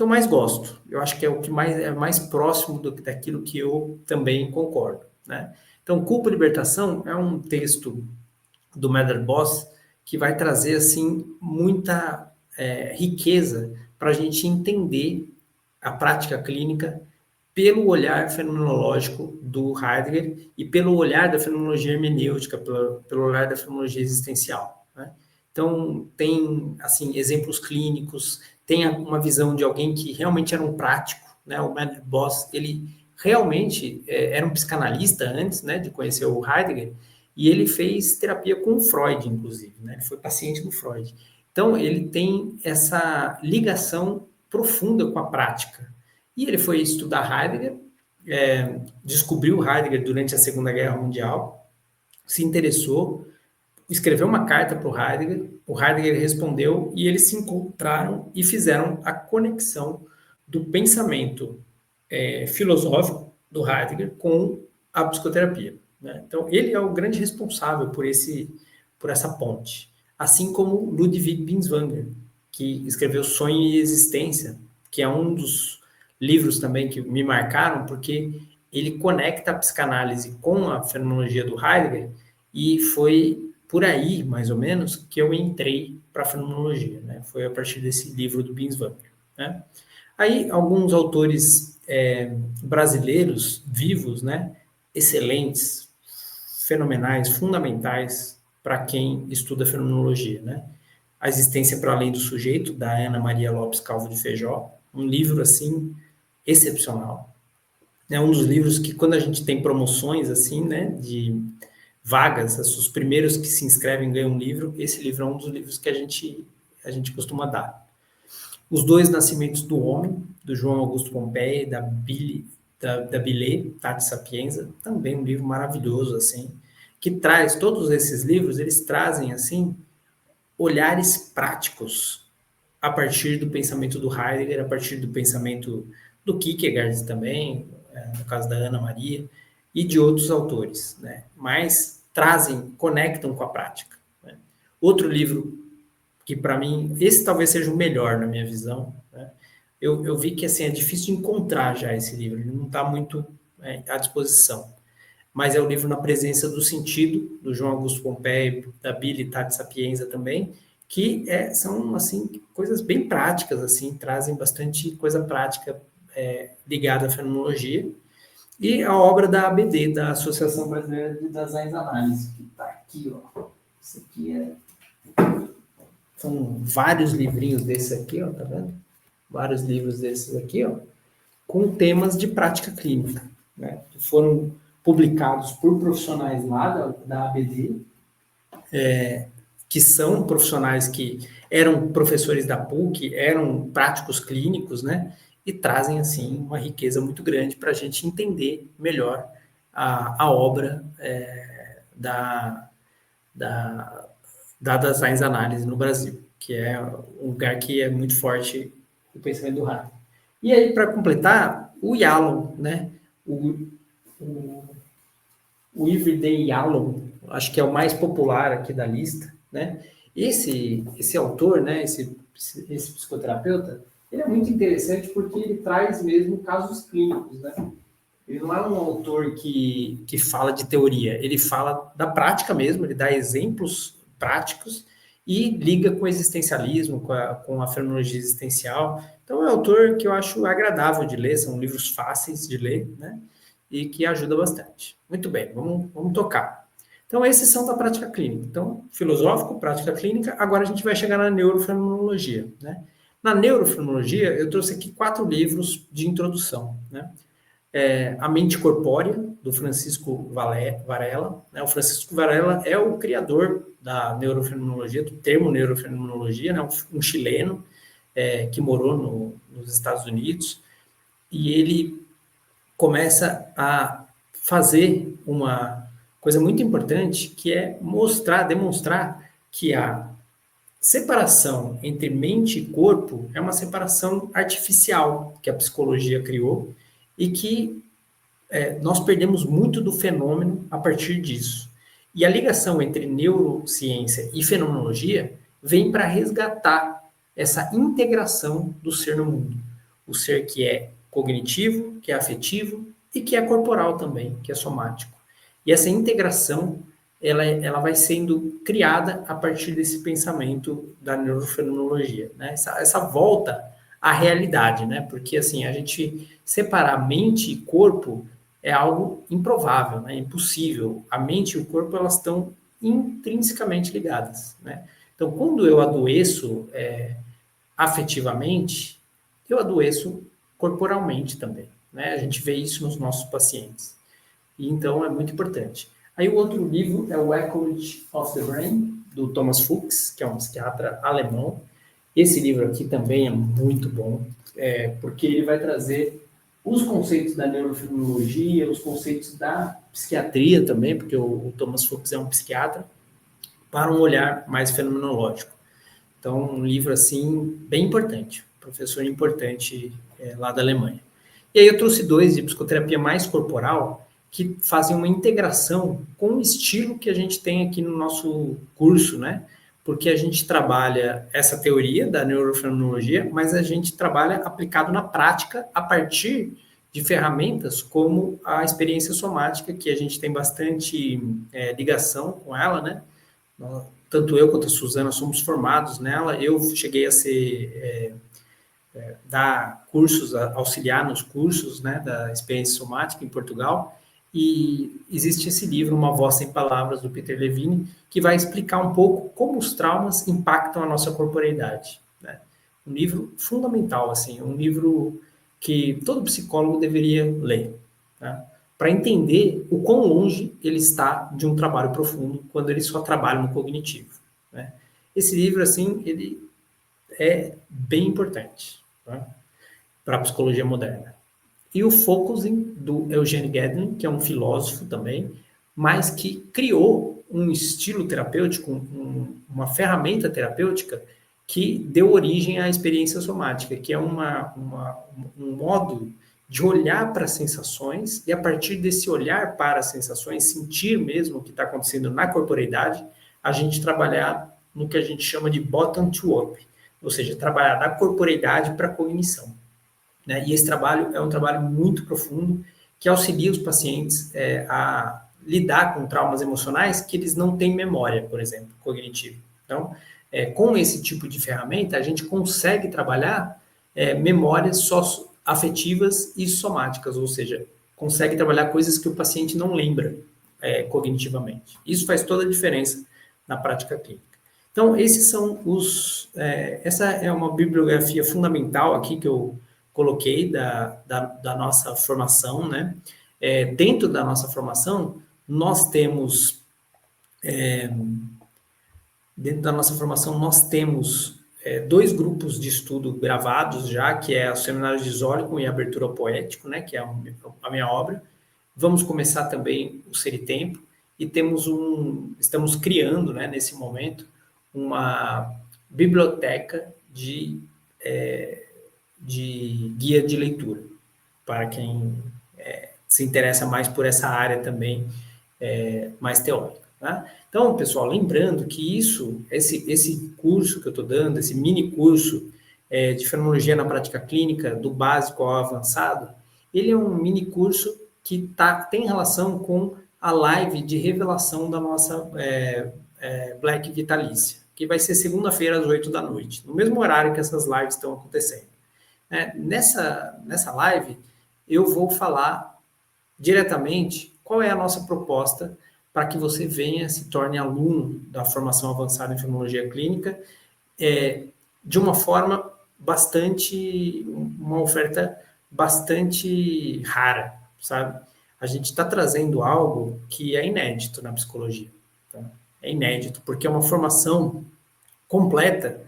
mais gosto. Eu acho que é o que é mais próximo daquilo que eu também concordo, né? Então, Culpa e Libertação é um texto do Medler-Boss que vai trazer, assim, muita riqueza para a gente entender a prática clínica pelo olhar fenomenológico do Heidegger e pelo olhar da fenomenologia hermenêutica, pelo olhar da fenomenologia existencial, né? Então, tem, assim, exemplos clínicos, tem uma visão de alguém que realmente era um prático, né? O Madeleine Boss, ele realmente era um psicanalista antes, né, de conhecer o Heidegger, e ele fez terapia com o Freud, inclusive, né? Ele foi paciente do Freud. Então, ele tem essa ligação profunda com a prática. E ele foi estudar Heidegger, descobriu Heidegger durante a Segunda Guerra Mundial, se interessou, escreveu uma carta para o Heidegger respondeu e eles se encontraram e fizeram a conexão do pensamento filosófico do Heidegger com a psicoterapia, né? Então, ele é o grande responsável por essa ponte. Assim como Ludwig Binswanger, que escreveu Sonho e Existência, que é um dos livros também que me marcaram, porque ele conecta a psicanálise com a fenomenologia do Heidegger, e foi por aí, mais ou menos, que eu entrei para a fenomenologia, né? Foi a partir desse livro do Binswanger, né? Aí, alguns autores brasileiros vivos, né? Excelentes, fenomenais, fundamentais para quem estuda fenomenologia, né? A Existência para Além do Sujeito, da Ana Maria Lopes Calvo de Feijó, um livro, assim, excepcional. É um dos livros que, quando a gente tem promoções, assim, né, de vagas, os primeiros que se inscrevem ganham um livro, esse livro é um dos livros que a gente costuma dar. Os Dois Nascimentos do Homem, do João Augusto Pompeia, da Billet, Tati Sapienza, também um livro maravilhoso, assim, que traz, todos esses livros, eles trazem, assim, olhares práticos a partir do pensamento do Heidegger, a partir do pensamento do Kierkegaard também, no caso da Ana Maria, e de outros autores, né? Mas trazem, conectam com a prática, né? Outro livro que, para mim, esse talvez seja o melhor na minha visão, né? Eu vi que, assim, é difícil de encontrar já esse livro, ele não está muito à disposição, mas é o livro Na Presença do Sentido, do João Augusto Pompeia, da Billy Tati Sapienza também, que são, assim, coisas bem práticas, assim, trazem bastante coisa prática ligada à fenomenologia. E a obra da ABD, da Associação Brasileira de Design Análise, que está aqui, ó. Isso aqui são vários livrinhos desses aqui, ó, tá vendo? Vários livros desses aqui, ó, com temas de prática clínica, né? Que foram publicados por profissionais lá da ABD, que são profissionais que eram professores da PUC, eram práticos clínicos, né? E trazem, assim, uma riqueza muito grande para a gente entender melhor a obra da Design Análise no Brasil, que é um lugar que é muito forte o pensamento do Heidegger. E aí, para completar, o Yalom, né? O Everyday Yalom, acho que é o mais popular aqui da lista, né? Esse autor, né, esse psicoterapeuta, ele é muito interessante porque ele traz mesmo casos clínicos, né? Ele não é um autor que fala de teoria, ele fala da prática mesmo, ele dá exemplos práticos e liga com o existencialismo, com a fenomenologia existencial. Então é um autor que eu acho agradável de ler, são livros fáceis de ler, né? E que ajuda bastante. Muito bem, vamos tocar. Então, esses são da prática clínica. Então, filosófico, prática clínica, agora a gente vai chegar na neurofenomenologia, né? Na neurofenomenologia, eu trouxe aqui 4 livros de introdução, né? A Mente Corpórea, do Francisco Varela, né? O Francisco Varela é o criador da neurofenomenologia, do termo neurofenomenologia, né? Um chileno que morou nos Estados Unidos, e ele começa a fazer uma coisa muito importante, que é demonstrar que a separação entre mente e corpo é uma separação artificial que a psicologia criou e que nós perdemos muito do fenômeno a partir disso. E a ligação entre neurociência e fenomenologia vem para resgatar essa integração do ser no mundo. O ser que é cognitivo, que é afetivo e que é corporal também, que é somático. E essa integração ela vai sendo criada a partir desse pensamento da neurofenomenologia, né? Essa volta a realidade, né? Porque, assim, a gente separar mente e corpo é algo improvável, né? Impossível. A mente e o corpo, elas estão intrinsecamente ligadas, né? Então, quando eu adoeço afetivamente, eu adoeço corporalmente também, né? A gente vê isso nos nossos pacientes. E, então, é muito importante. Aí, o outro livro é o Ecology of the Brain, do Thomas Fuchs, que é um psiquiatra alemão. Esse livro aqui também é muito bom, porque ele vai trazer os conceitos da neurofenologia, os conceitos da psiquiatria também, porque o Thomas Fuchs é um psiquiatra, para um olhar mais fenomenológico. Então, um livro, assim, bem importante, professor importante lá da Alemanha. E aí eu trouxe dois de psicoterapia mais corporal, que fazem uma integração com o estilo que a gente tem aqui no nosso curso, né? Porque a gente trabalha essa teoria da neurofenologia, mas a gente trabalha aplicado na prática a partir de ferramentas como a experiência somática, que a gente tem bastante ligação com ela, né? Tanto eu quanto a Suzana somos formados nela. Eu cheguei a ser dar cursos, auxiliar nos cursos, né, da experiência somática em Portugal. E existe esse livro, Uma Voz Sem Palavras, do Peter Levine, que vai explicar um pouco como os traumas impactam a nossa corporeidade, né? Um livro fundamental, assim, um livro que todo psicólogo deveria ler, né? Para entender o quão longe ele está de um trabalho profundo quando ele só trabalha no cognitivo, né? Esse livro, assim, ele é bem importante, né, para a psicologia moderna. E o Focusing, do Eugene Gatton, que é um filósofo também, mas que criou um estilo terapêutico, uma ferramenta terapêutica que deu origem à experiência somática, que é um modo de olhar para as sensações e, a partir desse olhar para as sensações, sentir mesmo o que está acontecendo na corporeidade, a gente trabalhar no que a gente chama de bottom to up, ou seja, trabalhar da corporeidade para a cognição, né? E esse trabalho é um trabalho muito profundo que auxilia os pacientes a lidar com traumas emocionais que eles não têm memória, por exemplo, cognitiva. Então, com esse tipo de ferramenta, a gente consegue trabalhar memórias afetivas e somáticas, ou seja, consegue trabalhar coisas que o paciente não lembra cognitivamente. Isso faz toda a diferença na prática clínica. Então, esses são essa é uma bibliografia fundamental aqui que eu coloquei da nossa formação, né? Dentro da nossa formação, nós temos dois grupos de estudo gravados já, que é o Seminário de Zólico e a Abertura ao Poético, né? Que é a minha obra. Vamos começar também o Ser e Tempo e estamos criando, né, nesse momento, uma biblioteca de guia de leitura, para quem se interessa mais por essa área também, mais teórica. Tá? Então, pessoal, lembrando que esse curso que eu estou dando, esse mini curso de Fenomenologia na Prática Clínica, do básico ao avançado, ele é um mini curso que tem relação com a live de revelação da nossa Black Vitalícia, que vai ser segunda-feira às 8 da noite, no mesmo horário que essas lives estão acontecendo. Nessa live, eu vou falar diretamente qual é a nossa proposta para que você venha, se torne aluno da formação avançada em fenomenologia clínica, de uma forma uma oferta bastante rara, sabe? A gente está trazendo algo que é inédito na psicologia. Tá? É inédito, porque é uma formação completa,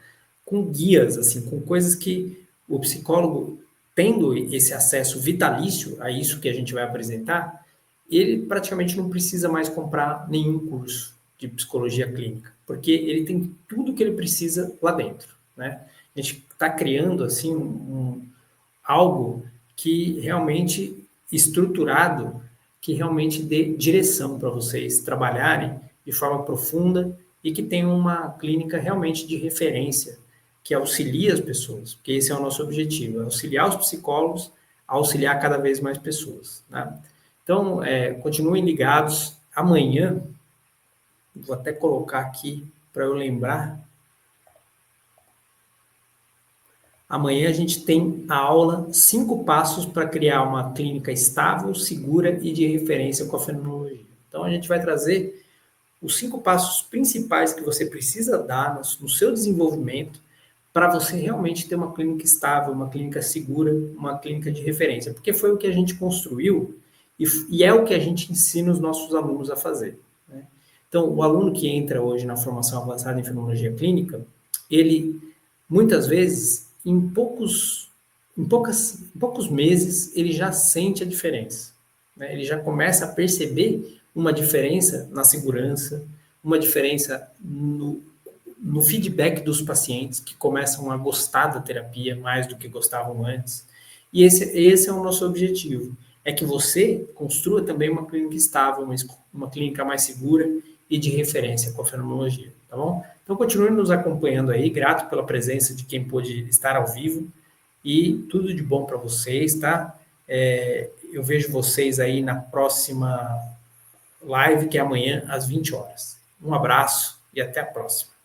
com guias, assim, com coisas que o psicólogo, tendo esse acesso vitalício a isso que a gente vai apresentar, ele praticamente não precisa mais comprar nenhum curso de psicologia clínica, porque ele tem tudo que ele precisa lá dentro, né? A gente está criando, assim, algo que realmente estruturado, que realmente dê direção para vocês trabalharem de forma profunda e que tenha uma clínica realmente de referência, que auxilie as pessoas, porque esse é o nosso objetivo, é auxiliar os psicólogos a auxiliar cada vez mais pessoas, né? Então, continuem ligados. Amanhã, vou até colocar aqui para eu lembrar, Amanhã a gente tem a aula 5 passos para criar uma clínica estável, segura e de referência com a fenomenologia. Então a gente vai trazer os 5 passos principais que você precisa dar no seu desenvolvimento para você realmente ter uma clínica estável, uma clínica segura, uma clínica de referência, porque foi o que a gente construiu e é o que a gente ensina os nossos alunos a fazer, né? Então, o aluno que entra hoje na formação avançada em fenomenologia clínica, ele, muitas vezes, em poucos meses, ele já sente a diferença, né? Ele já começa a perceber uma diferença na segurança, uma diferença no feedback dos pacientes, que começam a gostar da terapia mais do que gostavam antes. E esse é o nosso objetivo, é que você construa também uma clínica estável, uma clínica mais segura e de referência com a fenomenologia, tá bom? Então continue nos acompanhando aí, grato pela presença de quem pôde estar ao vivo e tudo de bom para vocês, tá? Eu vejo vocês aí na próxima live, que é amanhã às 20 horas. Um abraço e até a próxima.